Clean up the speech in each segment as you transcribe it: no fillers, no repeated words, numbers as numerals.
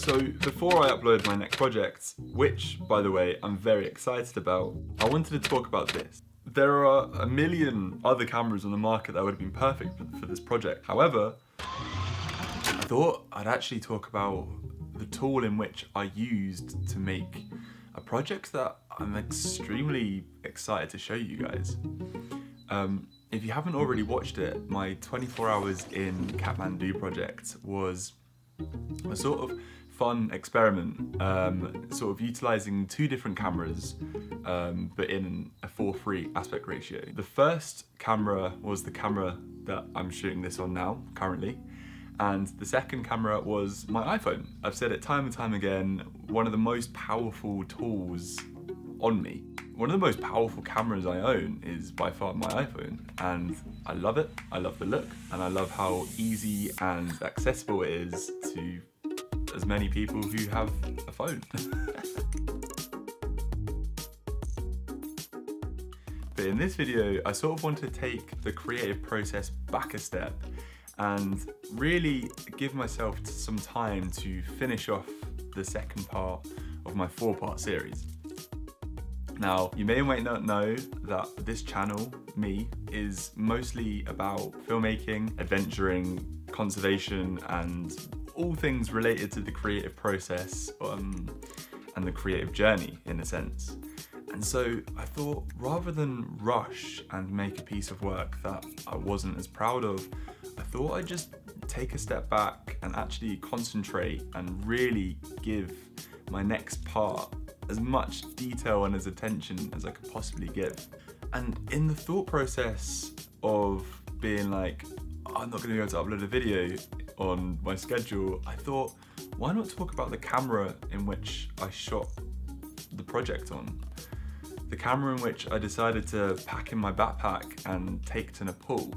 So before I upload my next project, which by the way I'm very excited about, I wanted to talk about this. There are a million other cameras on the market that would have been perfect for this project. However, I thought I'd actually talk about the tool in which I used to make a project that I'm extremely excited to show you guys. If you haven't already watched it, my 24 hours in Kathmandu project was a sort of fun experiment, sort of utilizing two different cameras, but in a 4:3 aspect ratio. The first camera was the camera that I'm shooting this on now, currently, and the second camera was my iPhone. I've said it time and time again, one of the most powerful tools on me. One of the most powerful cameras I own is by far my iPhone, and I love it, I love the look, and I love how easy and accessible it is to as many people who have a phone. But in this video, I sort of want to take the creative process back a step and really give myself some time to finish off the second part of my 4-part series. Now, you may or may not know that this channel, me, is mostly about filmmaking, adventuring, conservation, and all things related to the creative process and the creative journey, in a sense. And so I thought, rather than rush and make a piece of work that I wasn't as proud of, I thought I'd just take a step back and actually concentrate and really give my next part as much detail and as attention as I could possibly give. And in the thought process of being like, I'm not gonna be able to upload a video on my schedule, I thought, why not talk about the camera in which I shot the project on? The camera in which I decided to pack in my backpack and take to Nepal.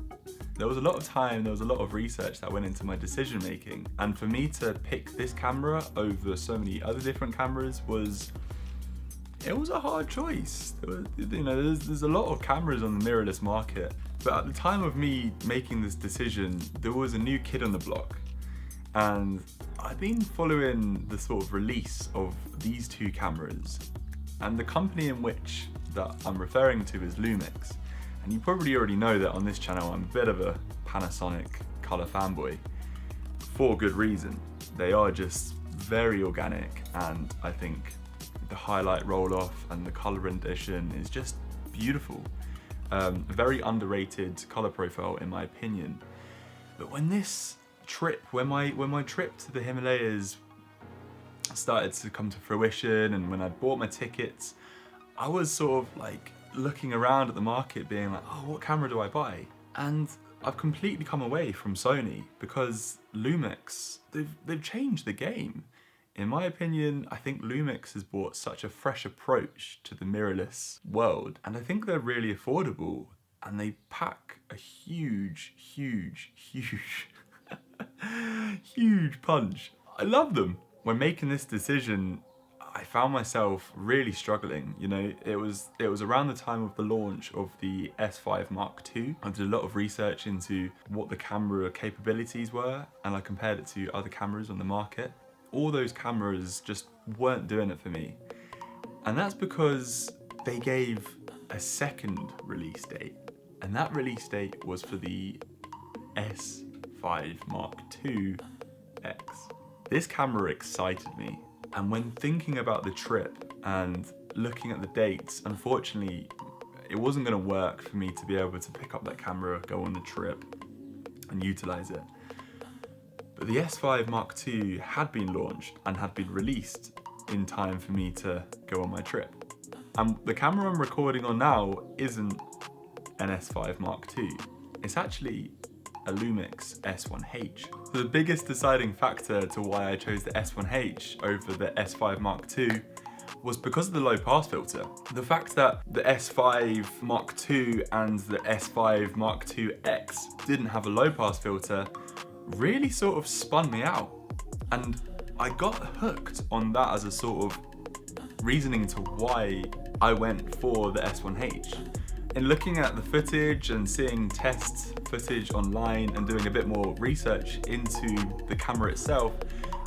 There was a lot of time, there was a lot of research that went into my decision making, and for me to pick this camera over so many other different cameras was a hard choice. There's a lot of cameras on the mirrorless market, but at the time of me making this decision, there was a new kid on the block, and I've been following the sort of release of these two cameras, and the company in which that I'm referring to is Lumix. And you probably already know that on this channel I'm a bit of a Panasonic colour fanboy, for good reason. They are just very organic, and I think the highlight roll-off and the colour rendition is just beautiful. A very underrated colour profile in my opinion. But when this trip, when my trip to the Himalayas started to come to fruition, and when I bought my tickets, I was sort of like looking around at the market being like, oh, what camera do I buy? And I've completely come away from Sony because Lumix, they've changed the game. In my opinion, I think Lumix has brought such a fresh approach to the mirrorless world, and I think they're really affordable, and they pack a huge, huge, huge, huge punch. I love them. When making this decision, I found myself really struggling. You know, it was around the time of the launch of the S5 Mark II. I did a lot of research into what the camera capabilities were, and I compared it to other cameras on the market. All those cameras just weren't doing it for me. And that's because they gave a second release date. And that release date was for the S5 Mark II X. This camera excited me. And when thinking about the trip and looking at the dates, unfortunately, it wasn't gonna work for me to be able to pick up that camera, go on the trip and utilize it. But the S5 Mark II had been launched and had been released in time for me to go on my trip. And the camera I'm recording on now isn't an S5 Mark II. It's actually a Lumix S1H. So the biggest deciding factor to why I chose the S1H over the S5 Mark II was because of the low pass filter. The fact that the S5 Mark II and the S5 Mark II X didn't have a low pass filter really sort of spun me out. And I got hooked on that as a sort of reasoning to why I went for the S1H. In looking at the footage and seeing test footage online and doing a bit more research into the camera itself,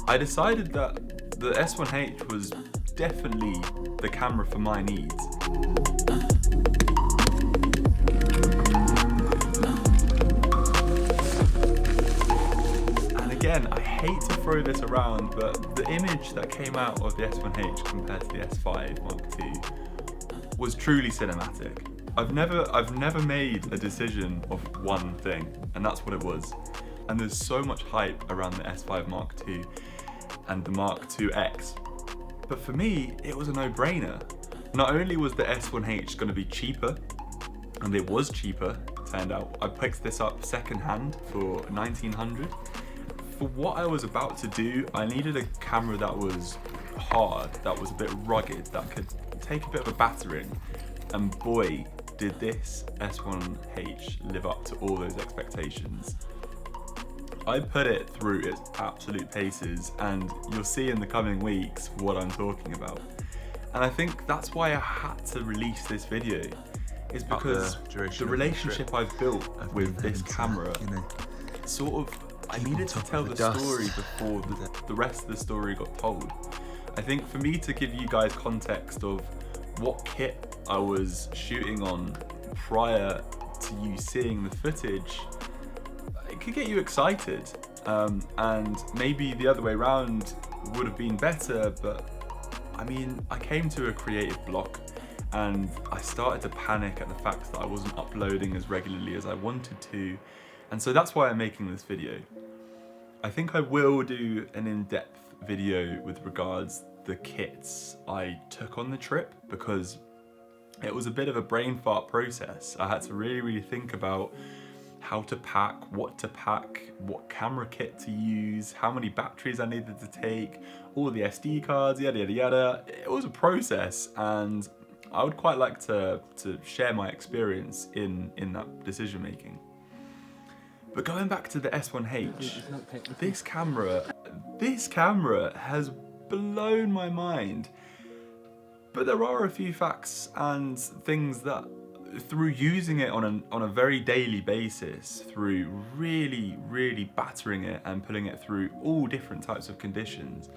I decided that the S1H was definitely the camera for my needs. And again, I hate to throw this around, but the image that came out of the S1H compared to the S5 Mark II was truly cinematic. I've never made a decision of one thing, and that's what it was. And there's so much hype around the S5 Mark II and the Mark IIX. But for me, it was a no-brainer. Not only was the S1H going to be cheaper, and it was cheaper, it turned out. I picked this up secondhand for $1,900. For what I was about to do, I needed a camera that was hard, that was a bit rugged, that could take a bit of a battering. And boy, did this S1H live up to all those expectations. I put it through its absolute paces, and you'll see in the coming weeks what I'm talking about. And I think that's why I had to release this video, is because the relationship I've built with this camera, sort of, I needed to tell the story before the rest of the story got told. I think for me to give you guys context of what kit I was shooting on prior to you seeing the footage, it could get you excited, and maybe the other way around would have been better, but I mean, I came to a creative block and I started to panic at the fact that I wasn't uploading as regularly as I wanted to, and so that's why I'm making this video. I think I will do an in-depth video with regards the kits I took on the trip, because it was a bit of a brain fart process. I had to really think about how to pack, what camera kit to use, how many batteries I needed to take, all the SD cards, yada yada yada. It was a process, and I would quite like to share my experience in that decision making. But going back to the S1H, this camera has blown my mind. But there are a few facts and things that, through using it on a very daily basis, through really battering it and putting it through all different types of conditions,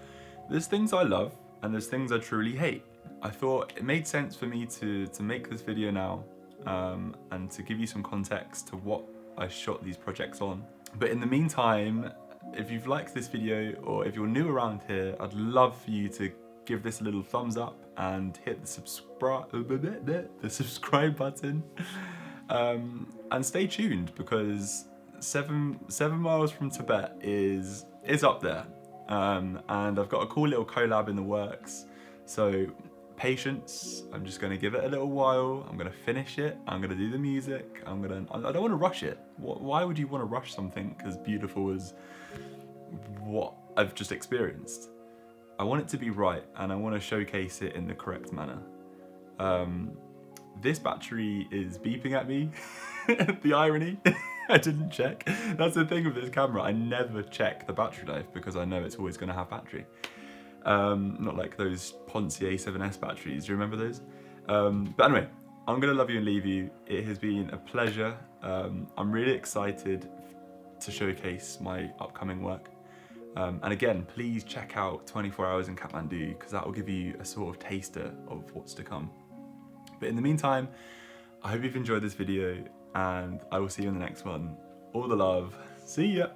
there's things I love and there's things I truly hate. I thought it made sense for me to make this video now, and to give you some context to what I shot these projects on. But in the meantime, if you've liked this video, or if you're new around here, I'd love for you to give this a little thumbs up and hit the subscribe button, and stay tuned, because seven miles from Tibet is up there, and I've got a cool little collab in the works, so patience. I'm just gonna give it a little while. I'm gonna finish it, I'm gonna do the music, I don't want to rush it. Why would you want to rush something as beautiful as what I've just experienced? I want it to be right, and I want to showcase it in the correct manner. This battery is beeping at me. The irony, I didn't check. That's the thing with this camera, I never check the battery life because I know it's always going to have battery. Not like those Ponce A7S batteries, do you remember those? But anyway, I'm going to love you and leave you. It has been a pleasure. I'm really excited to showcase my upcoming work. And again, please check out 24 Hours in Kathmandu, because that will give you a sort of taster of what's to come. But in the meantime, I hope you've enjoyed this video, and I will see you in the next one. All the love. See ya.